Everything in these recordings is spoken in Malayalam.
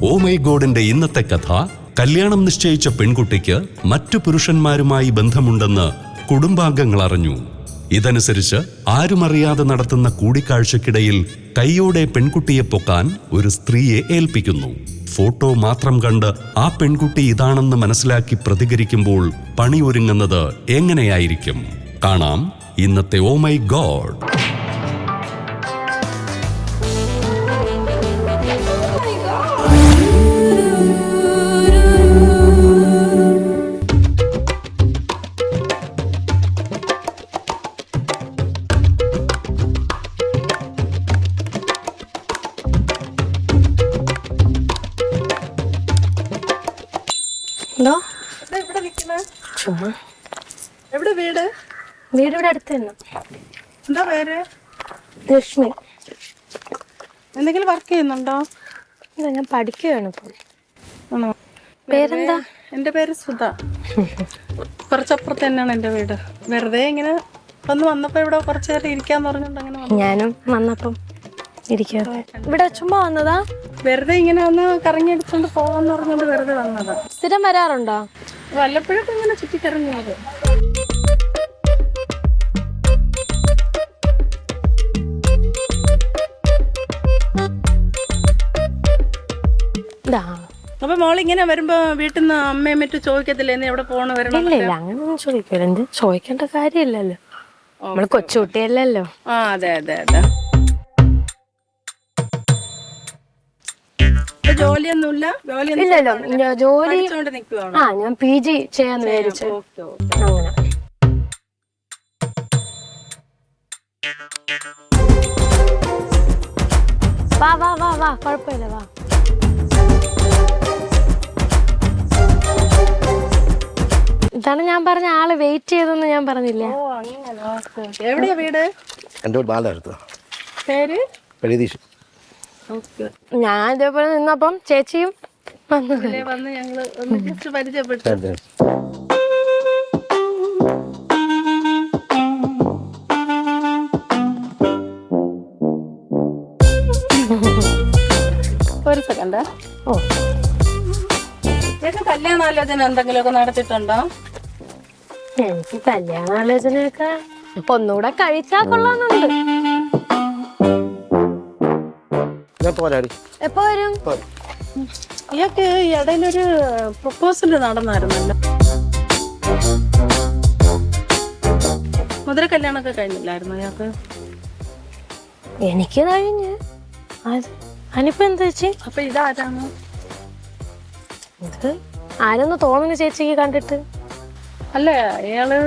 ഓ മൈ ഗോഡിന്റെ ഇന്നത്തെ കഥ, കല്യാണം നിശ്ചയിച്ച പെൺകുട്ടിക്ക് മറ്റു പുരുഷന്മാരുമായി ബന്ധമുണ്ടെന്ന് കുടുംബാംഗങ്ങൾ അറിഞ്ഞു. ഇതനുസരിച്ച് ആരുമറിയാതെ നടത്തുന്ന കൂടിക്കാഴ്ചക്കിടയിൽ കൈയോടെ പെൺകുട്ടിയെ പൊക്കാൻ ഒരു സ്ത്രീയെ ഏൽപ്പിക്കുന്നു. ഫോട്ടോ മാത്രം കണ്ട് ആ പെൺകുട്ടി ഇതാണെന്ന് മനസ്സിലാക്കി പ്രതികരിക്കുമ്പോൾ പണി ഒരുങ്ങുന്നത് എങ്ങനെയായിരിക്കും? കാണാം ഇന്നത്തെ ഓ മൈ ഗോഡ്. വീട് ഇവിടെ അടുത്ത് തന്നെ. എന്താ പേര്? ലക്ഷ്മി. എന്തെങ്കിലും വർക്ക് ചെയ്യുന്നുണ്ടോ? ഞാൻ പഠിക്കുകയാണ് ഇപ്പോൾ. പേരെന്താ? എൻ്റെ പേര് സുധ. കുറച്ചപ്പുറത്ത് തന്നെയാണ് എൻ്റെ വീട്. വെറുതെ ഇങ്ങനെ വന്നപ്പോ ഇവിടെ കുറച്ചു നേരം ഇരിക്കാന്ന് പറഞ്ഞോണ്ട് അങ്ങനെ ഞാനും വന്നപ്പം ഇരിക്കുക. ഇവിടെ ചുമ്മാ വന്നതാ? വെറുതെ ഇങ്ങനെ ഒന്ന് കറങ്ങിയെടുത്തോണ്ട് പോവാന്ന് പറഞ്ഞോണ്ട് വെറുതെ വന്നതാ. സ്ഥിരം വരാറുണ്ടോ? വല്ലപ്പോഴൊക്കെ ഇങ്ങനെ ചുറ്റിക്കറങ്ങിയത്. അപ്പൊ മോളിങ്ങനെ വരുമ്പോ വീട്ടിൽ നിന്ന് അമ്മയും മറ്റും ചോദിക്കത്തില്ലേ നീ എവിടെ പോണ വരണം? ഇല്ല അങ്ങനൊന്നും ചോദിക്കൂല. എന്ത് ചോദിക്കേണ്ട കാര്യമില്ലല്ലോ, നമ്മള് കൊച്ചുകുട്ടിയല്ലല്ലോ. ആ അതെ അതെ അതെ. ജോലിയൊന്നുമില്ല? ഇല്ലല്ലോ, ജോലി നിൽക്കുവാണ്. ഞാൻ PG ചെയ്യാന്ന് വിചാരിച്ചു. അങ്ങനെ വാ വാ വാ വാ, കുഴപ്പമില്ല വാ. ഇതാണ് ഞാൻ പറഞ്ഞ ആള് വെയിറ്റ് ചെയ്തെന്ന് ഞാൻ പറഞ്ഞില്ലേ? എവിടെയാ വീട്? എൻ്റെ വീട് ബാലടുത്ത്. പേര്? പ്രതീഷ്. ഞാൻ ഇതേപോലെ നിന്നപ്പം ചേച്ചിയും വന്ന് ഞങ്ങള് ഒന്ന് ജസ്റ്റ് പരിചയപ്പെട്ടു. ഒരു സെക്കൻഡ്. ഓ, കല്യാണാലോചന എന്തെങ്കിലുമൊക്കെ നടത്തിയിട്ടുണ്ടോ? എനിക്ക് കല്യാണാലോചനയൊക്കെ ഒന്നുകൂടെ കഴിച്ചാ കൊള്ളാന്നുണ്ട്. എപ്പോ വരും? ഇയാൾക്ക് ഈ ഇടയിലൊരു പ്രൊപ്പോസൽ നടന്നായിരുന്നല്ലോ. മുതല കല്യാണമൊക്കെ കഴിഞ്ഞില്ലായിരുന്നു ഇയാൾക്ക്? എനിക്ക് കഴിഞ്ഞ്. അതിനിപ്പോ എന്താ ചേച്ചി? അപ്പൊ ഇതാരാണ്? ഇത് ആരെന്ന് തോന്നുന്നു ചേച്ചിക്ക് കണ്ടിട്ട്? അല്ല, അയാള്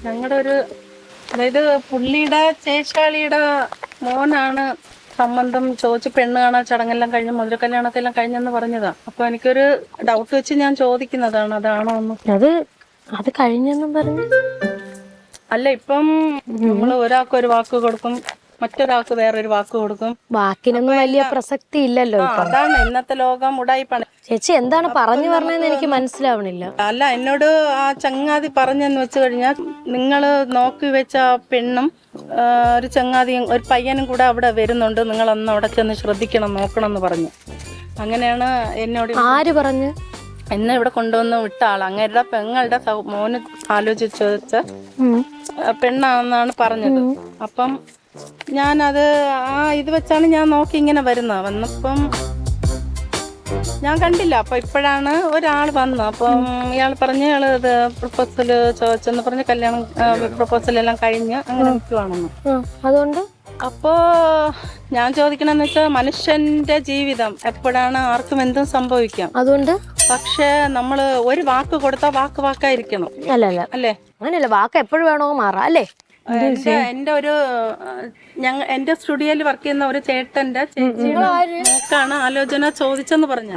ഞങ്ങളുടെ ഒരു, അതായത് പുള്ളിയുടെ ചേച്ചാളിയുടെ മോനാണ്. സംബന്ധം ചോദിച്ച് പെണ്ണ് കാണാൻ ചടങ്ങെല്ലാം കഴിഞ്ഞ് മുതല കല്യാണമൊക്കെ എല്ലാം കഴിഞ്ഞെന്ന് പറഞ്ഞതാ. അപ്പൊ എനിക്കൊരു ഡൗട്ട് വെച്ച് ഞാൻ ചോദിക്കുന്നതാണ്, അതാണോ എന്ന്. അത് കഴിഞ്ഞെന്നും പറഞ്ഞു. അല്ല, ഇപ്പം നമ്മള് ഒരാൾക്ക് ഒരു വാക്ക് കൊടുക്കും, മറ്റൊരാൾക്ക് വേറൊരു വാക്ക് കൊടുക്കും. വാക്കിനൊന്നും വലിയ പ്രസക്തി ഇല്ലല്ലോ. അതാണ് ഇന്നത്തെ ലോകം ഉടായിപ്പാണ്. ചേച്ചി എന്താണ് പറഞ്ഞു പറഞ്ഞതെന്ന് എനിക്ക് മനസ്സിലാവണില്ല. അല്ല, എന്നോട് ആ ചങ്ങാതി പറഞ്ഞെന്ന് വെച്ച് കഴിഞ്ഞാൽ നിങ്ങള് നോക്കി വെച്ച പെണ്ണും ഒരു ചങ്ങാതിയും ഒരു പയ്യനും കൂടെ അവിടെ വരുന്നുണ്ട്, നിങ്ങൾ അന്ന് അവിടെ ചെന്ന് ശ്രദ്ധിക്കണം, നോക്കണം എന്ന് പറഞ്ഞു. അങ്ങനെയാണ് എന്നോട്. ആര് പറഞ്ഞു? എന്നെ ഇവിടെ കൊണ്ടുവന്ന് വിട്ട ആൾ അങ്ങേരുടെ പെങ്ങളുടെ മോന് ആലോചിച്ച് വെച്ച പെണ്ണാണെന്നാണ് പറഞ്ഞത്. അപ്പം ഞാനത് ഇത് വെച്ചാണ് ഞാൻ നോക്കി ഇങ്ങനെ വന്നപ്പം ഞാൻ കണ്ടില്ല. അപ്പൊ ഇപ്പോഴാണ് ഒരാൾ വന്നത്. അപ്പം ഇയാൾ പറഞ്ഞ് ഇയാള് ഇത് പ്രൊപ്പോസൽ ചോദിച്ചെന്ന് പറഞ്ഞ് കല്യാണം പ്രൊപ്പോസൽ എല്ലാം കഴിഞ്ഞ് അങ്ങനെ നിൽക്കുവാണെന്ന്. അതുകൊണ്ട് അപ്പോ ഞാൻ ചോദിക്കണമെന്ന് വെച്ചാൽ മനുഷ്യന്റെ ജീവിതം എപ്പോഴാണ് ആർക്കും എന്തും സംഭവിക്കാം. അതുകൊണ്ട് പക്ഷെ നമ്മള് ഒരു വാക്ക് കൊടുത്താൽ വാക്കായിരിക്കണം. അല്ലേ? അങ്ങനെയല്ല, വാക്ക് എപ്പോഴും വേണോ മാറാം അല്ലേ? എന്റെ ഒരു എന്റെ സ്റ്റുഡിയോയിൽ വർക്ക് ചെയ്യുന്ന ഒരു ചേട്ടന്റെ ചേച്ചിയുടെ മോക്കാണ് ആലോചന ചോദിച്ചെന്ന് പറഞ്ഞു.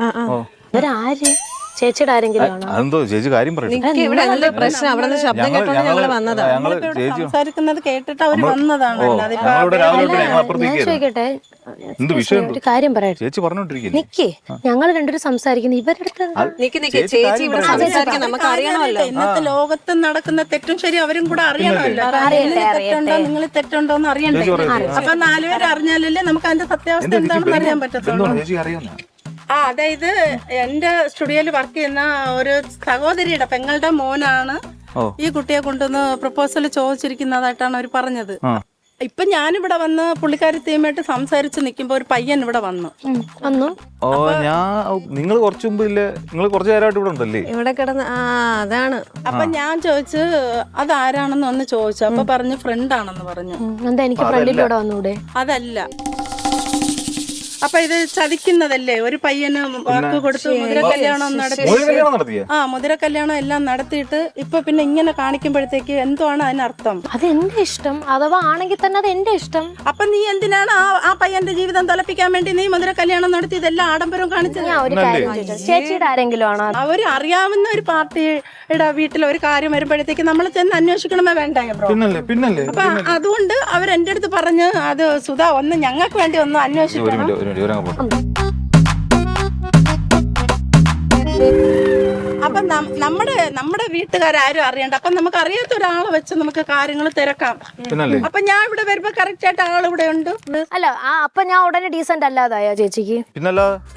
ചേച്ചിയുടെ ആരെങ്കിലും സംസാരിക്കുന്നത് കേട്ടിട്ട് അവര് വന്നതാണല്ലോ. ചോദിക്കട്ടെ, ഒരു കാര്യം പറയട്ടെ. നിക്ക്, ഞങ്ങൾ രണ്ടുപേരും സംസാരിക്കുന്നു. ഇന്നത്തെ ലോകത്ത് നടക്കുന്ന തെറ്റും ശരി അവരും കൂടെ അറിയണമല്ലോ. തെറ്റുണ്ടോ, നിങ്ങൾ തെറ്റുണ്ടോ എന്ന് അറിയണ്ടേ? അപ്പൊ 4 പേര് അറിഞ്ഞാലല്ലേ നമുക്ക് അതിന്റെ സത്യാവസ്ഥ എന്താണെന്ന് അറിയാൻ പറ്റത്തുള്ളൂ. അതായത് എന്റെ സ്റ്റുഡിയോയിൽ വർക്ക് ചെയ്യുന്ന ഒരു സഹോദരിയുടെ പെങ്ങളുടെ മോനാണ് ഈ കുട്ടിയെ കൊണ്ടുവന്ന് പ്രപ്പോസൽ ചോദിച്ചിരിക്കുന്നതായിട്ടാണ് അവർ പറഞ്ഞത്. ഇപ്പൊ ഞാനിവിടെ വന്ന് പുള്ളിക്കാരത്തിയുമായിട്ട് സംസാരിച്ച് നിൽക്കുമ്പോ ഒരു പയ്യൻ ഇവിടെ വന്നു. നിങ്ങൾ കുറച്ചു മുമ്പ് ഇല്ലേ, നിങ്ങൾ കുറച്ചു നേരമായിട്ട് ഇവിടെ ഉണ്ടല്ലേ? ഇവിടെ കിടന്ന് അതാണ്. അപ്പൊ ഞാൻ ചോദിച്ചു അതാരാണെന്ന് ഒന്ന് ചോദിച്ചു. അപ്പൊ പറഞ്ഞു ഫ്രണ്ട് ആണെന്ന് പറഞ്ഞു. എന്താ എനിക്ക് ഫ്രണ്ടിലൂടെ വന്നൂടെ? അതല്ല. അപ്പൊ ഇത് ചതിക്കുന്നതല്ലേ? ഒരു പയ്യന് വാക്ക് കൊടുത്ത് മുതിര കല്യാണം നടത്തി, മുതിര കല്യാണം എല്ലാം നടത്തിയിട്ട് ഇപ്പൊ പിന്നെ ഇങ്ങനെ കാണിക്കുമ്പോഴത്തേക്ക് എന്തുവാണ് അതിനർത്ഥം? അത് എന്റെ ഇഷ്ടം, അഥവാ ആണെങ്കിൽ തന്നെ അത് എന്റെ ഇഷ്ടം. അപ്പൊ നീ എന്തിനാണ് ആ പയ്യന്റെ ജീവിതം തലപ്പിക്കാൻ വേണ്ടി നീ മുതിര കല്യാണം നടത്തി ഇതെല്ലാം ആഡംബരവും കാണിച്ചത്? ഞാൻ ഒരു കാര്യം ചോദിച്ചത്, ചേച്ചിയുടെ ആരെങ്കിലും ആണോ? അവര് അറിയാവുന്ന ഒരു പാർട്ടിയുടെ വീട്ടിൽ ഒരു കാര്യം വരുമ്പോഴത്തേക്ക് നമ്മൾ ചെന്ന് അന്വേഷിക്കണമേ വേണ്ടേ ബ്രോ? അപ്പൊ അതുകൊണ്ട് അവരെന്റെ അടുത്ത് പറഞ്ഞ് അത് സുധാ ഒന്ന് ഞങ്ങൾക്ക് വേണ്ടി ഒന്ന് അന്വേഷിക്കണം. അപ്പൊ നമ്മുടെ വീട്ടുകാരും അറിയണ്ട. അപ്പൊ നമുക്ക് അറിയാത്ത ഒരാളെ വെച്ച് നമുക്ക് കാര്യങ്ങൾ തിരക്കാം. അപ്പൊ ഞാൻ ഇവിടെ വരുമ്പോ കറക്റ്റ് ആയിട്ട് ആൾ ഇവിടെ ഉണ്ട്. അല്ല അപ്പൊ ഞാൻ ഉടനെ ഡീസന്റ് അല്ലാതായ ചേച്ചിക്ക്?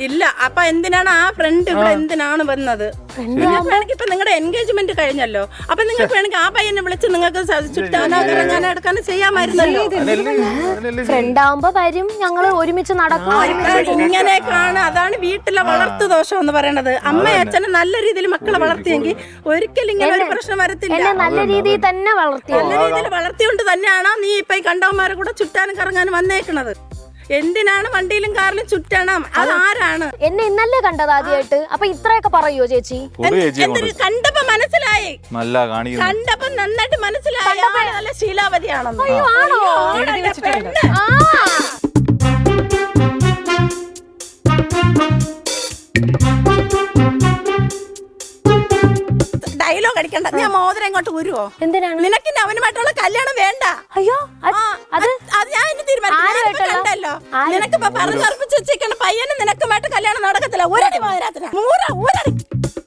ഇല്ല. അപ്പൊ എന്തിനാണ് ആ ഫ്രണ്ട് ഇവിടെ എന്തിനാണ് വന്നത്? വേണമെങ്കിൽ ഇപ്പൊ നിങ്ങളുടെ എൻഗേജ്മെന്റ് കഴിഞ്ഞല്ലോ. അപ്പൊ നിങ്ങൾക്ക് വേണമെങ്കിൽ ആ പയ്യനെ വിളിച്ച് നിങ്ങൾക്ക് ചുറ്റാനോ ഇറങ്ങാനോ എടുക്കാനോ ചെയ്യാമായിരുന്നല്ലോ. ഫ്രണ്ട് ആവുമ്പോ വരും, ഞങ്ങള് ഒരുമിച്ച് നടക്കും. ഇങ്ങനെയൊക്കെയാണ്. അതാണ് വീട്ടിലെ വളർത്തു ദോഷം എന്ന് പറയുന്നത്. അമ്മ അച്ഛനെ നല്ല രീതിയിൽ മക്കളെ വളർത്തിയെങ്കിൽ ഒരിക്കലും ഇങ്ങനെ ഒരു പ്രശ്നം വരത്തില്ല. നല്ല രീതിയിൽ തന്നെ വളർത്തി. നല്ല രീതിയിൽ വളർത്തിയോണ്ട് തന്നെയാണോ നീ ഇപ്പൊ ഈ കണ്ടവന്മാരെ കൂടെ ചുറ്റാനും കറങ്ങാനും വന്നേക്കണത്? എന്തിനാണ് വണ്ടിയിലും കാറിലും ചുറ്റണം? അതാരാണ്? എന്നെ ഇന്നല്ലേ കണ്ടത് ആദ്യമായിട്ട്. അപ്പൊ ഇത്രയൊക്കെ പറയോ ചേച്ചി? കണ്ടപ്പോ മനസ്സിലായി. കണ്ടപ്പോ നന്നായിട്ട് മനസ്സിലായി നല്ല ശീലാവതിയാണെന്ന്. ഡയലോഗ് അടിക്കണ്ട. ഞാൻ മോതിരം ഇങ്ങോട്ട് ഊരുവോ? എന്തിനാണ്? നിനക്ക് അവനുമായിട്ടുള്ള കല്യാണം വേണ്ട. അയ്യോ അത് ഞാൻ ഇനി തീരുമാനിക്കണ്ടല്ലോ. നിനക്ക് പറഞ്ഞർപ്പിച്ച് വെച്ചേക്കണ പയ്യനും നിനക്കുമായിട്ട് കല്യാണം നടക്കത്തില്ല. ഒരടി മോതിരത്തിന് ഊരടി.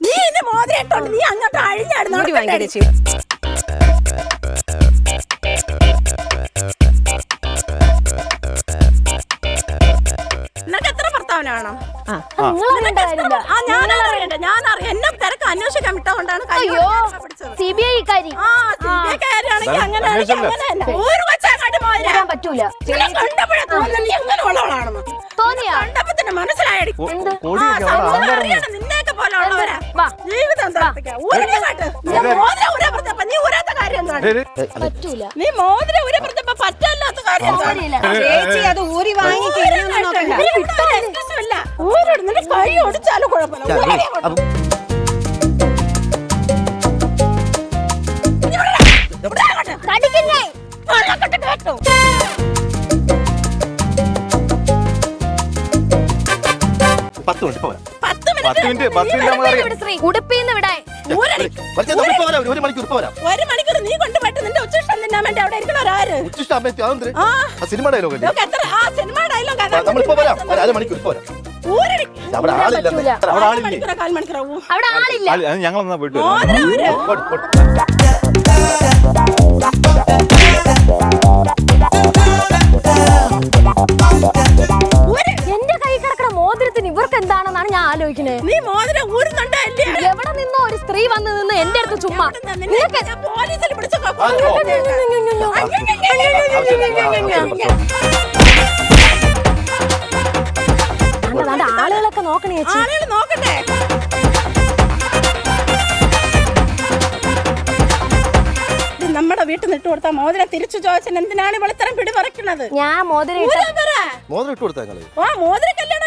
നീ ഇനി മോതിരം ഇട്ടോണ്ട് നീ അങ്ങോട്ട് അഴിഞ്ഞാടുന്നു. നിനക്ക് എത്ര ഭർത്താവിനാണോ? ഞാനറിയാം. എന്നെ തിരക്ക് അന്വേഷിക്കാൻ വിട്ടതുകൊണ്ടാണ്. പറ്റൂല. മനസ്സിലായി. നിന്നെയൊക്കെ പോലെ ഉള്ളവരാ ജീവിതം നീ ഊരാത്ത കാര്യം എന്താണ്? നീ മോതിരം ഊരി പറഞ്ഞപ്പോ പറ്റല്ലാത്ത കാര്യം അത് ഊരി വാങ്ങിട്ട് നിന്റെ കൈ ഒടിച്ചാലും കുഴപ്പമില്ല. ഒരു മണിക്കൂർ നീ കൊണ്ടുപോയിട്ട് നിന്റെ ഉച്ചിഷ്ടം തിന്നാൻ വേണ്ടി അവിടെ ഇരിക്കണവരാര്? സിനിമ ഡയലോഗ് ഞങ്ങളെന്നാ പോയിട്ട് എന്റെ കൈ കിടക്കണ മോതിരത്തിന് ഇവർക്ക് എന്താണെന്നാണ് ഞാൻ ആലോചിക്കുന്നത്. നീ മോതിരം ഊരുന്നുണ്ടല്ലേ? എവിടെ നിന്നോ ഒരു സ്ത്രീ വന്ന് നിന്ന് എന്റെ അടുത്ത് ചുമ്മാ പോലീസിൽ പിടിച്ചു. ആളുകളൊക്കെ നോക്കണേ ചേച്ചി. ആളുകൾ നോക്കട്ടെ. നമ്മുടെ വീട്ടിൽ നിന്ന് ഇട്ട് കൊടുത്ത മോതിരം തിരിച്ചു ചോദിച്ചാൽ എന്തിനാണ് ഇവളിത്തരം പിടി പറിക്കുന്നത്? ഞാൻ മോതിരം ഇട്ട് കൊടുത്താ മോതിര കല്യാണം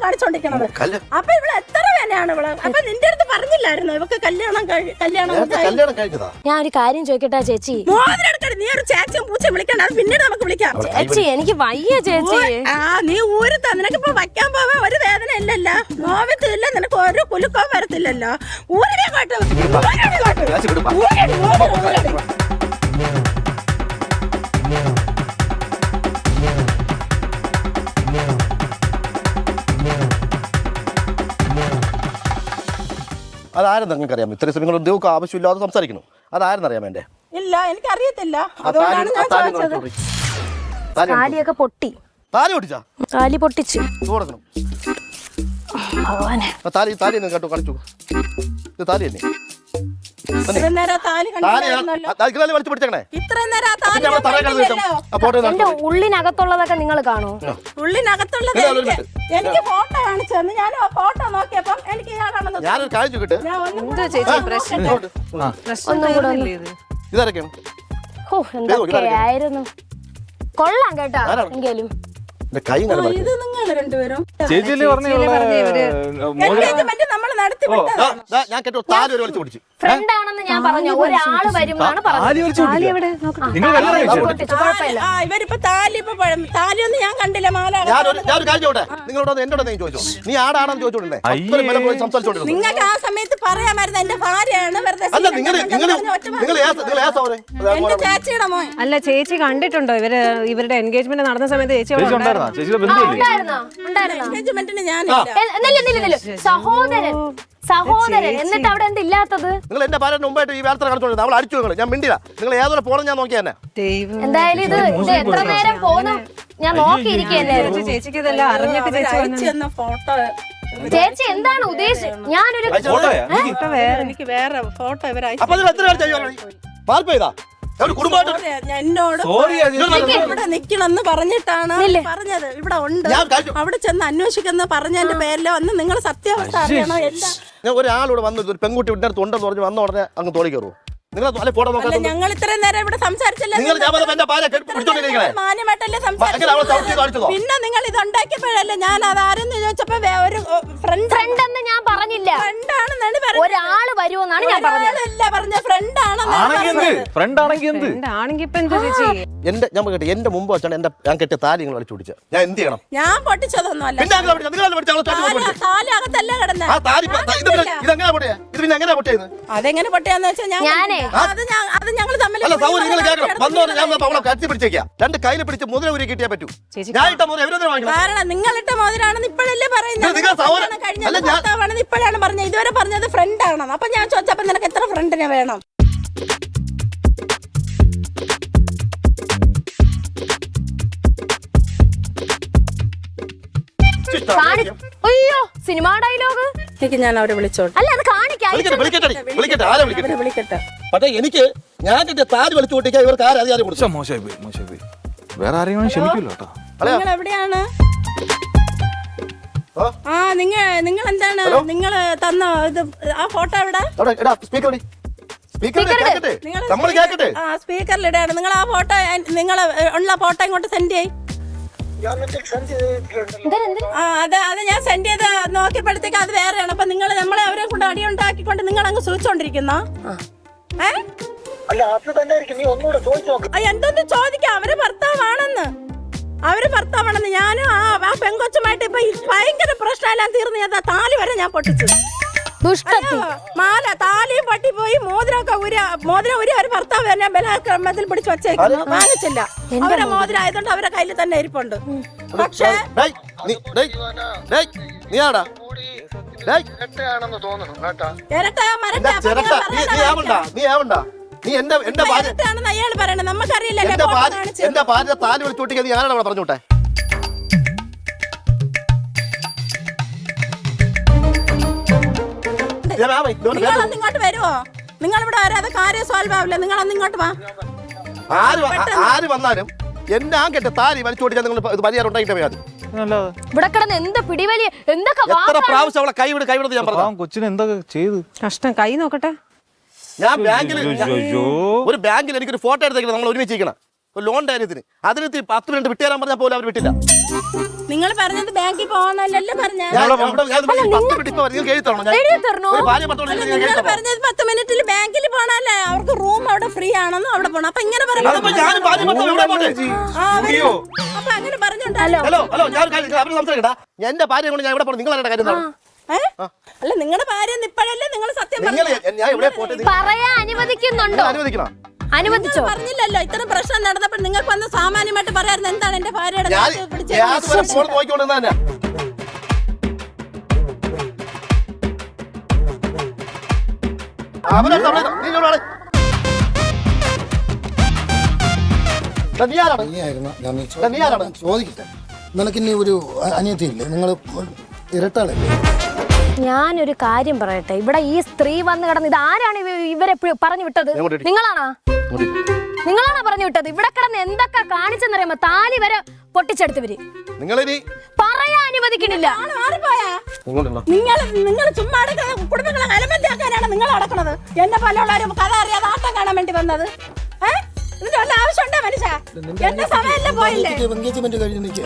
കാണിച്ചോണ്ടിരിക്കണത്. അപ്പൊ ഇവിടെ എത്ര വേനയാണ് ഇവള്? അപ്പൊ നിന്റെ അടുത്ത് പറഞ്ഞില്ലായിരുന്നു ഇവക്ക് കല്യാണം ഞാൻ ഒരു കാര്യം ചോദിക്കട്ടെ ചേച്ചി? മോതിരം എടുക്കട്ടെ. നീ ഒരു ചേച്ചിയും പൂച്ചയും വിളിക്കണ്ട. അത് പിന്നീട് നമുക്ക് വിളിക്കാം. ചേച്ചി എനിക്ക് വയ്യ ചേച്ചി. നീ ഊരുത്താ. നിനക്കിപ്പോ വയ്ക്കാൻ പോവാ ഒരു വേദന ഇല്ലല്ലോ, നോവത്തില്ല, നിനക്ക് ഒരു കുലുക്കവും വരത്തില്ലല്ലോ. ഊരടി അങ്ങോട്ട്. അതാരെന്ന് നിങ്ങൾക്ക് അറിയാം? ഇത്രയും സമയം ഉദ്യോഗം ആവശ്യമില്ലാതെ സംസാരിക്കണം. അതാരെന്നറിയാൻ വേണ്ടേ? ഇല്ല, എനിക്കറിയത്തില്ല. അതുകൊണ്ടാണ് ഞാൻ ചോദിച്ചത്. താടിയൊക്കെ പൊട്ടി. താലി പൊട്ടിച്ചാ താലി പൊട്ടിച്ച് കൊടുക്കണം. ഭഗവാനെ. താലി തന്നെ കേട്ടോ കളിച്ചു. ഇത് താലി തന്നെ. ഇത്രയും നേരം ആ താലി കണ്ടില്ലായിരുന്നല്ലോ. വലിച്ചു പിടിച്ചേക്കണേ. ഇത്രയും നേരം ആ താലി പിന്നെ അവിടെ തറയിൽ കിടന്ന് കണ്ടില്ലല്ലോ. വെച്ചാ. ആ ഫോട്ടോ എന്റെ ഉള്ളിനകത്തുള്ളതൊക്കെ നിങ്ങൾ കാണോ? ഉള്ളിനകത്തുള്ളത് എനിക്ക് ഫോട്ടോ കാണിച്ചു തന്നു. ഞാൻ ആ ഫോട്ടോ നോക്കിയപ്പം എനിക്ക് ഇയാളാണെന്ന് ഞാനൊരു കാര്യം ചോദിക്കട്ടെ. ഞാൻ ഒന്നും എന്തോ ചേച്ചി പ്രശ്നം ഒന്നും കൂടെ ഒന്ന്. ഇതാരൊക്കെയാണ്? ഓ എന്തൊക്കെയായിരുന്നു. കൊള്ളാം കേട്ടാ. എങ്കിലും എന്റെ കൈ ഇങ്ങനെ മാറ്റി. ഇത് നിങ്ങൾ രണ്ടുപേരും ചേച്ചിയല്ലേ പറഞ്ഞേ എൻഗേജ്മെന്റ് നമ്മൾ നടത്തി വിട്ടതാ. ഞാൻ കേട്ടോ താലി ഒരു വലിച്ചു പിടിച്ചു. ഫ്രണ്ട് ആണെന്ന് ഞാൻ പറഞ്ഞു. ഒരാള് വരും എന്നാണ് പറഞ്ഞത്. പൊട്ടിച്ചു, കുഴപ്പമില്ല. ഇവരിപ്പോ താലി താലിയൊന്നും ഞാൻ കണ്ടില്ല. മാല ഞാനൊരു കാര്യം ചോട്ടെ. നിങ്ങളോട് എന്നോട് നീ ചോദിച്ചോ. നീ ആടാണെന്ന് ചോദിച്ചോണ്ടേ സംസാരിച്ചോണ്ടിരുന്നു. നിങ്ങൾക്ക് ആ സമയത്ത് പറയാമായിരുന്നു എന്റെ ഭാര്യയാണ് വെറുതെ അല്ല നിങ്ങൾ എന്റെ ചേച്ചിയുടെ മോൻ. അല്ല ചേച്ചി കണ്ടിട്ടുണ്ടോ ഇവരുടെ എൻഗേജ്മെന്റ് നടന്ന സമയത്ത് ചേച്ചി അവിടെ ഉണ്ടായിരുന്നോ? ചേച്ചിയുടെ ബന്ധുവല്ലേ? ഉണ്ടായിരുന്നോ? ഉണ്ടായിരുന്നോ? എൻഗേജ്മെന്റിന് ഞാനില്ല. സഹോദരൻ എന്നിട്ട് അവിടെ എന്തില്ലാത്തത്? നിങ്ങൾ എന്റെ ഭാര്യ മുമ്പായിട്ട് ഈ വേലത്ര കളിച്ചോണ്ടിരുന്നത്. അവൾ അടിച്ചു നിങ്ങൾ. ഞാൻ മിണ്ടില്ല. നിങ്ങൾ ഏതൊരു പോണം ഞാൻ നോക്കിയാ തന്നെ. ദൈവം. എന്തായാലും ഇത് എത്ര നേരം പോന്നു ഞാൻ നോക്കിയിരിക്കുകയല്ലായിരുന്നു. ചേച്ചിക്ക് ഇതെല്ലാം അറിഞ്ഞിട്ട് ചേച്ചി അയച്ചു തന്ന ഫോട്ടോ ചേച്ചി എന്താണ് ഉദ്ദേശിച്ചത്? ഞാനൊരു എനിക്ക് വേറെ ഫോട്ടോ ഇവർ അപ്പൊ നിങ്ങൾ എത്ര ചെയ്താ എന്നോട് ഇവിടെ നിക്കണമെന്ന് പറഞ്ഞിട്ടാണ് പറഞ്ഞത്. ഇവിടെ ഉണ്ട്, അവിടെ ചെന്ന് അന്വേഷിക്കുന്ന പറഞ്ഞതിന്റെ പേരിൽ വന്ന് നിങ്ങൾ സത്യാവസ്ഥ അറിയണോ? എല്ലാം ഞാൻ ഒരാളോട് വന്നു ഒരു പെൺകുട്ടി ഇവിടെ അടുത്ത് ഉണ്ടെന്ന് പറഞ്ഞ് വന്ന ഉടനെ അങ്ങ് തോളി കയറുമോ? നിങ്ങൾ ഫോട്ടോ നോക്കാം. ഞങ്ങൾ ഇത്രയും നേരം ഇവിടെ സംസാരിച്ചില്ല. മാന്യമായിട്ടല്ലേ സംസാരിച്ചത്. പിന്നെ നിങ്ങൾ ഇത് ഉണ്ടാക്കിയപ്പോഴല്ലേ ഞാൻ അതാരെന്ന് ചോദിച്ചപ്പോ ഒരു ഫ്രണ്ട് എന്ന് ഞാൻ പറഞ്ഞില്ല. ഫ്രണ്ടാണെന്നാണ് ഒരാള് വരുമെന്നാണ് ഞാൻ പറഞ്ഞത്. പറഞ്ഞ ഫ്രണ്ട് ആണെങ്കിൽ ഇപ്പൊ എന്താ ചേച്ചി? ഞാൻ കേട്ടെ എന്റെ മുമ്പ് വെച്ചാണ് ഞാൻ കെട്ടിയ താലി നിങ്ങൾ അടിച്ചു പിടിച്ചത്. ഞാൻ എന്ത് ചെയ്യണം? ഞാൻ പൊട്ടിച്ചതൊന്നും അല്ല. താലി അകത്തല്ല കിടന്ന. അതെങ്ങനെ പൊട്ടിയാന്ന് വെച്ചാൽ അത് ഞങ്ങൾ തമ്മിൽ രണ്ട് കയ്യിൽ പിടിച്ച് മുതല ഉരി കിട്ടിയാ പറ്റൂ. കാരണം നിങ്ങളിട്ട മോതിരാണെന്ന് ഇപ്പോഴല്ലേ പറയുന്നത്. ഇപ്പോഴാണ് പറഞ്ഞത്. ഇതുവരെ പറഞ്ഞത് ഫ്രണ്ട് ആണെന്ന്. അപ്പൊ ഞാൻ ചോദിച്ചപ്പോ നിനക്ക് എത്ര ഫ്രണ്ടിനെ വേണം? അയ്യോ സിനിമാ ഡയലോഗ്. എനിക്ക് ഞാൻ അവരെ വിളിച്ചോട്ടെ. അല്ല അത് കാണിക്കാം. വിളിക്കട്ടെ. പക്ഷേ എനിക്ക് ഞാൻ കെട്ടിയ താലി വലിച്ചു പൊട്ടിക്കാൻ ഇവർക്ക് ആരും അധികാരം കൊടുത്തു. മോശമായി പോയി. വേറെ ആരെയും ക്ഷമിക്കൂല്ലോ കേട്ടോ. നിങ്ങൾ എവിടെയാണ്? ആ നിങ്ങൾ എന്താണ് നിങ്ങൾ തന്ന ഇത് ആ ഫോട്ടോ എവിടെ? സ്പീക്കറിലിടാണ്. നിങ്ങൾ ആ ഫോട്ടോ നിങ്ങൾ ഉള്ള ഫോട്ടോ ഇങ്ങോട്ട് സെൻഡ് ചെയ്. അത് ഞാൻ സെൻഡ് ചെയ്ത് നോക്കിയപ്പോഴത്തേക്ക് അത് വേറെയാണ്. അപ്പൊ നിങ്ങൾ നമ്മളെ അവരെ കൊണ്ട് അടിയുണ്ടാക്കിക്കൊണ്ട് നിങ്ങൾ അങ്ങ് സൂചിച്ചോണ്ടിരിക്കുന്ന എന്തൊന്ന് ചോദിക്കാം. അവര് ഭർത്താവാണെന്ന് ഞാനും ആ പെങ്കൊച്ചുമായിട്ട് ഇപ്പൊ ഭയങ്കര പ്രശ്നമെല്ലാം തീർന്ന് ഞാൻ താലി വരെ ഞാൻ പൊട്ടിച്ചു. മാല താലിയും പട്ടിപ്പോയി. മോതിരം ഉരി ഒരു ഭർത്താവ് തന്നെ ബലാക്രമത്തിൽ പിടിച്ചു വച്ചേക്കുന്നു. വാങ്ങിച്ചില്ല. അവരെ മോതിരം ആയതുകൊണ്ട് അവരെ കയ്യിൽ തന്നെ ഇരിപ്പുണ്ട്. പക്ഷേ അയാൾ പറയണേ. നമുക്കറിയില്ല. എന്റെ ഭാര്യ താലി വിളിച്ചോട്ടിക്കാൻ ഞാനാണ് അവിടെ പറഞ്ഞോട്ടെ. നിങ്ങളൊന്നിങ്ങോട്ട് വരുമോ? നിങ്ങളിവിടെ വരാതെ കാര്യം സോൾവ് ആവില്ല. നിങ്ങളൊന്നിങ്ങോട്ട് വാ. ആര് വന്നാലും എന്നെ ആ കെട്ട താലി വലിച്ചു ഓടിക്കാൻ നിങ്ങൾ പരിഹാരം ഉണ്ടാക്കിട്ടേ മതി. ഇവിടെ കിടന്ന് എന്ത് പിടിവലിയ എന്തൊക്കെ എത്ര പ്രാവശ്യം അവളെ കൈവിട് ഞാൻ പറഞ്ഞു. കൊച്ചിന് എന്തൊക്കെ ചെയ്തു? കഷ്ടം. കൈ നോക്കട്ടെ. ഞാൻ ഒരു ബാങ്കിൽ എനിക്കൊരു ഫോട്ടോ എടുത്തേക്കണം. നമ്മൾ ഒരുമിച്ചിരിക്കണം ലോണിന്റെ കാര്യത്തിന്. അതിന് 10 മിനിറ്റ് വിട്ടുതരാൻ പറഞ്ഞാൽ പോലും അവർ വിട്ടില്ല. നിങ്ങൾ പറഞ്ഞത് ബാങ്കിൽ പോകാനല്ലേ പറഞ്ഞത്? 10 മിനിറ്റിൽ ബാങ്കിൽ പോകണല്ലേ. അവർക്ക് റൂം അവിടെ ഫ്രീ ആണെന്ന് അവിടെ പോകണം. അപ്പൊ ഇങ്ങനെ പറഞ്ഞു. അപ്പൊ അങ്ങനെ പറഞ്ഞോണ്ടല്ലോ. എന്റെ ഭാര്യ കൊണ്ട് ഞാൻ ഇവിടെ പോകണം. നിങ്ങളുടെ കാര്യം അല്ല നിങ്ങളുടെ ഭാര്യ ഇപ്പോഴല്ലേ നിങ്ങൾ സത്യം പറയാൻ അനുവദിക്കുന്നുണ്ടോ? അനുവദിച്ചോ? പറഞ്ഞില്ലല്ലോ. ഇത്ര പ്രശ്നം നടന്നപ്പോൾ നിങ്ങൾക്ക് വന്ന് സാമാന്യമായിട്ട് പറയായിരുന്നു എന്താണ് എന്റെ ഭാര്യയുടെ ചോദിക്കട്ടെ. നിനക്കിനി ഒരു അനിയത്തിയില്ലേ? നിങ്ങൾ ഇരട്ടാളല്ലേ? ഞാനൊരു കാര്യം പറയട്ടെ, ഇവിടെ ഈ സ്ത്രീ വന്ന് കിടന്ന് ഇത് ആരാണ് ഇവരെ പറഞ്ഞു വിട്ടത്? നിങ്ങളാണോ പറഞ്ഞു വിട്ടത്? ഇവിടെ കിടന്ന് എന്തൊക്കെ കാണിച്ചെന്നറിയാമോ? താലി വരെ പൊട്ടിച്ചെടുത്തവര് പറയാ അനുവദിക്കണില്ല. നിങ്ങൾ ചുമ്മാ കുടുംബങ്ങളെ അലമന്താക്കാനാണ് നിങ്ങൾ നടക്കുന്നത്. എന്നെ പോലുള്ളവരും കഥ അറിയാതെ ആട്ടം കാണാൻ വേണ്ടി വന്നത്. ഇതിന്റെ വല്ല ആവശ്യമുണ്ടോ മനുഷ്യ? എന്റെ സമയല്ലേ പോയില്ലേ? എൻഗേജ്മെന്റ് കഴിഞ്ഞ് നിൽക്കുക.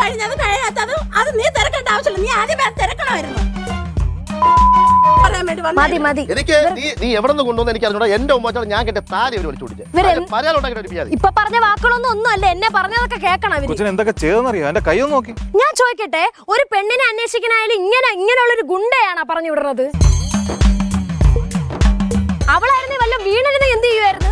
കഴിഞ്ഞത് കഴിയാത്തതും അത് നീ തിരക്കേണ്ട ആവശ്യമില്ല. നീ ആദ്യമേ തിരക്കണമായിരുന്നു. മതി മതി. എനിക്ക് നീ എവിടെ നിന്ന് കൊണ്ടുവന്ന് എനിക്ക് അറിഞ്ഞൂടാ. എന്റെ ഉമ്മച്ചാണ് ഞാൻ കേട്ട താലി ഒരു വലിച്ചു പിടിച്ചത്. ഇപ്പൊ പറഞ്ഞ വാക്കുകളൊന്നും ഒന്നുമല്ല, എന്നെ പറഞ്ഞതൊക്കെ കേൾക്കണം അവര്. കൊച്ചിന് എന്തൊക്കെ ചെയ്തെന്നറിയോ? എന്റെ കൈ ഒന്ന് നോക്കി. ഞാൻ ചോദിക്കട്ടെ, ഒരു പെണ്ണിനെ അന്വേഷിക്കണായാലും ഇങ്ങനെയുള്ളൊരു ഗുണ്ടയാണോ പറഞ്ഞു വിടുന്നത്? അവളായിരുന്നു വല്ല വീണിരുന്ന് എന്ത് ചെയ്യുമായിരുന്നു?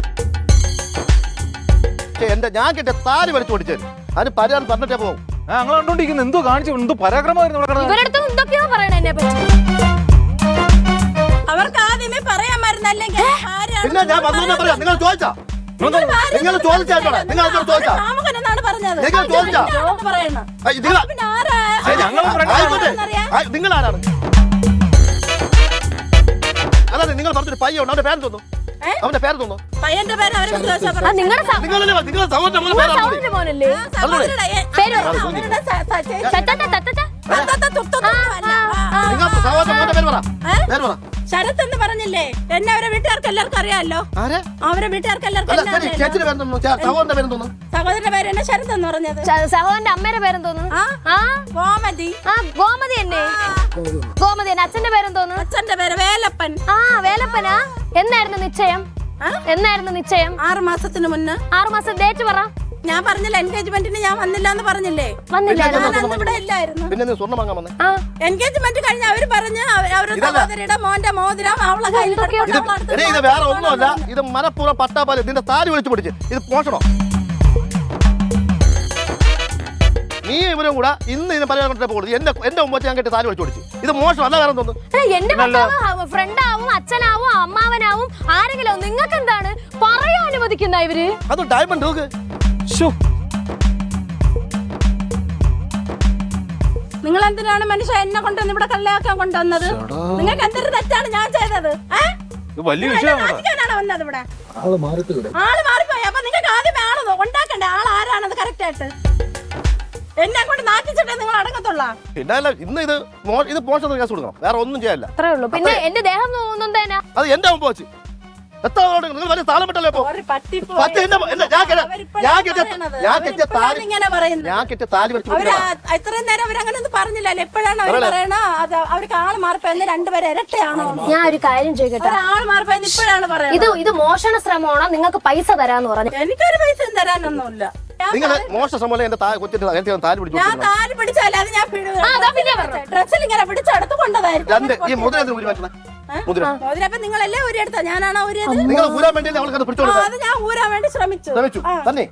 ഞാൻ കേട്ട താലി വലിച്ചു പിടിച്ചത് അതിന് പരിഹാരം പറഞ്ഞിട്ടേ പോകും. ഞങ്ങൾ കണ്ടോണ്ടിരിക്കുന്നു. എന്തോ കാണിച്ചു, എന്തോ പരാക്രമമായിരുന്നു. ഇവരടുത്ത് എന്തൊക്കെയോ പറയണ എന്നെ പറ്റി. അവർക്ക് ആദ്യമേ പറയാമായിരുന്നല്ലെങ്കിൽ പിന്നെ ഞാൻ വന്നു പറയാം. നിങ്ങൾ ചോദിച്ചാ നിങ്ങൾ ചോദിച്ചാണ് നിങ്ങൾ ചോദിച്ചാ നിങ്ങൾ ചോദിച്ചാ നിങ്ങൾ ആരാണ്? അതെ നിങ്ങൾ പറഞ്ഞൊരു പയ്യുണ്ട്. അവന്റെ പേര് തോന്നുന്നു. അവന്റെ പേര് തോന്നുന്നു. പയ്യന്റെ പേര് നിങ്ങളുടെ സഹോദരന്റെ മോനല്ലേ? ശരത് എന്ന് പറഞ്ഞില്ലേ? എന്നെ അവരെ വീട്ടുകാർക്ക് എല്ലാവർക്കും അറിയാമല്ലോ. അവരെ വീട്ടുകാർക്ക് എല്ലാവർക്കും സഹോദരന്റെ പേര് എന്നെ ശരത് എന്ന് പറഞ്ഞത്. സഹോദരന്റെ അമ്മയുടെ പേരും തോന്നുന്നു. ഗോമതി. ഗോമതി തന്നെ. ഗോമതി തന്നെ. അച്ഛന്റെ പേരും തോന്നുന്നു. അച്ഛന്റെ പേര് വേലപ്പൻ. വേലപ്പനാ. എന്നായിരുന്നു നിശ്ചയം? 6 മാസത്തിന് മുന്നേ. 6 മാസം ഡേറ്റ് പറ. ഞാൻ പറഞ്ഞില്ല എൻഗേജ്മെന്റിന് ഞാൻ വന്നില്ല എന്ന് പറഞ്ഞില്ലേ? വന്നില്ല. ഇവിടെ ഇല്ലായിരുന്നു. പിന്നെ നീ സ്വർണ്ണം വാങ്ങാൻ വന്നേ? എൻഗേജ്മെന്റ് കഴിഞ്ഞ അവര് പറഞ്ഞ് അവരുടെ സഹോദരിയുടെ മോന്റെ മോതിരം അവളെ കയ്യിൽ ഇത് വേറെ ഒന്നുമല്ല. ഇത് മനപ്പൂർവ്വം പട്ടാപ്പാല് നിന്റെ താലി വിളിച്ചു പിടിച്ച് ഇത് മോഷണോ? നീ ഇവരും കൂടെ ഇന്ന് ഇതിന് പറയാൻ പോകുന്നത് എന്റെ മുമ്പ് ഞാൻ കേട്ട് താലി വിളിച്ചു പിടിച്ച് ഇത് മോശം അല്ല. വേറെ തോന്നുന്നു എന്റെ ഫ്രണ്ടാവും അച്ഛനാവും അമ്മാവനാവും ആരെങ്കിലും. നിങ്ങൾക്ക് എന്താണ് പറയാൻ അനുവദിക്കുന്ന ഇവര്? അത് ഡയമണ്ട് നോക്ക്. നിങ്ങൾ എന്തിനാണ് മനുഷ്യ എന്നെ കൊണ്ടുവന്ന് ഇവിടെ കല്യാക്കാൻ കൊണ്ടുവന്നത്? നിങ്ങൾക്ക് എന്തൊരു തെറ്റാണ് ഞാൻ ചെയ്തത്? വലിയ വിഷയമാണ് വന്നത് ഇവിടെ. ആള് മാറിപ്പോയി. ആള് മാറിപ്പോയി. അപ്പൊ നിങ്ങൾക്ക് ആദ്യമേ ആണോ ഉണ്ടാക്കണ്ടേ? ആൾ ആരാണത് കറക്റ്റ് ആയിട്ട് എന്നെ കൊണ്ട് നാട്ടിച്ചിട്ടേ നിങ്ങൾ അടങ്ങത്തുള്ള. പിന്നെ ഇന്ന് ഇത് മോശം കേസ് കൊടുക്കണം. വേറെ ഒന്നും ചെയ്യാല്ല. അത്രേ ഉള്ളൂ. പിന്നെ എന്റെ ദേഹം തോന്നുന്നതേനാ? അത് എന്റെ മുമ്പ് വെച്ച് എത്ര നിങ്ങൾ വലിയ സ്ഥാനം പെട്ടല്ലോ. ഇത്രയും നേരം അവരങ്ങനെ പറഞ്ഞില്ലല്ലോ. എപ്പോഴാണ് അവർ പറയണ അവർക്ക് ആള് മാറിപ്പോയെന്ന്? രണ്ടുപേരും ഇരട്ടയാണോ? ഞാൻ ഒരു കാര്യം ചോദിക്കട്ടെ, ആള് മാറിപ്പോയെന്ന് ഇപ്പോഴാണ് പറയുന്നത്. ഇത് മോഷണ ശ്രമമാണോ? നിങ്ങൾക്ക് പൈസ തരാന്ന് പറഞ്ഞു. എനിക്കൊരു പൈസ തരാനൊന്നുമില്ല. നിങ്ങൾ മോശം ശ്രമം എന്റെ താലി പിടിച്ചു. ഞാൻ താലി പിടിച്ചാൽ അത് ഞാൻ ഡ്രസ്സിൽ ഇങ്ങനെ പിടിച്ചെടുത്ത് കൊണ്ടതായിരിക്കും. ഈ മുദ്ര നിങ്ങളല്ലേ ഊരിയെടുത്ത? ഞാനാണോ ഊരിയത്? നിങ്ങൾ ഊരാൻ വേണ്ടി അത് ഞാൻ ഊരാൻ വേണ്ടി ശ്രമിച്ചു. തന്നെ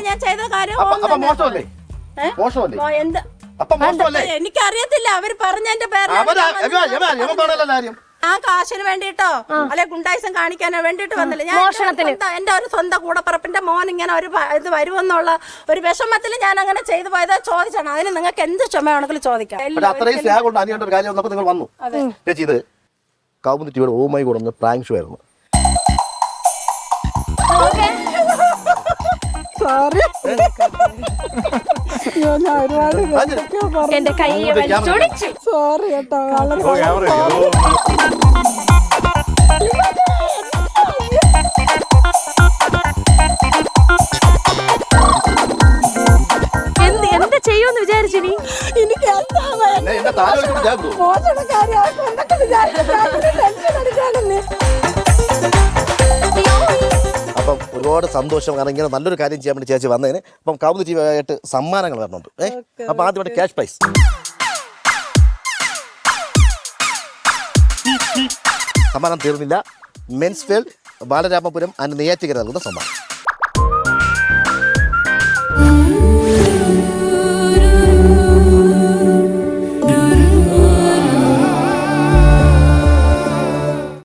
ഞാൻ ചെയ്ത കാര്യം മോശമല്ലേ? എന്താ എനിക്കറിയത്തില്ല. അവര് പറഞ്ഞതിന്റെ പേര് ആ കാശിന് വേണ്ടിട്ടോ അല്ലെ ഗുണ്ടായിസം കാണിക്കാനോ വേണ്ടിട്ട് വന്നില്ല. ഞാൻ എന്റെ ഒരു സ്വന്തം കൂടപ്പറപ്പിന്റെ മോൻ ഇങ്ങനെ ഒരു ഇത് വരുമെന്നുള്ള ഒരു വിഷമത്തിൽ ഞാൻ അങ്ങനെ ചെയ്തു പോയത് ചോദിച്ചാണ്. അതിന് നിങ്ങൾക്ക് എന്ത് ക്ഷമയാണെങ്കിലും ചോദിക്കാം. അത്രയും സ്നേഹം കൊണ്ട് അനിയേണ്ട ഒരു കാര്യം വന്നപ്പോൾ നിങ്ങൾ വന്നു. ചേച്ചി ഇത് കൗമുദി ടിവിയുടെ ഓ മൈ ഗോഡ് ഒന്ന് പ്രാങ്ക് ഷോ ആയിരുന്നു. എന്റെ കൈയെ വലിച്ചൊടിച്ചു. സോറി കേട്ടോ. എന്താ ചെയ്യൂന്ന് വിചാരിച്ചിനി? എനിക്ക് അപ്പം ഒരുപാട് സന്തോഷം. കാരണം ഇങ്ങനെ നല്ലൊരു കാര്യം ചെയ്യാൻ വേണ്ടി ചേച്ചി വന്നതിന്. അപ്പം കൗമുദി ടിവി ആയിട്ട് സമ്മാനങ്ങൾ വരണുണ്ട്. അപ്പം ആദ്യമായിട്ട് ക്യാഷ് പ്രൈസ്. സമ്മാനം തീർന്നില്ല. Men's world Balaramapuram and Neyyattinkara നൽകുന്ന സമ്മാനം.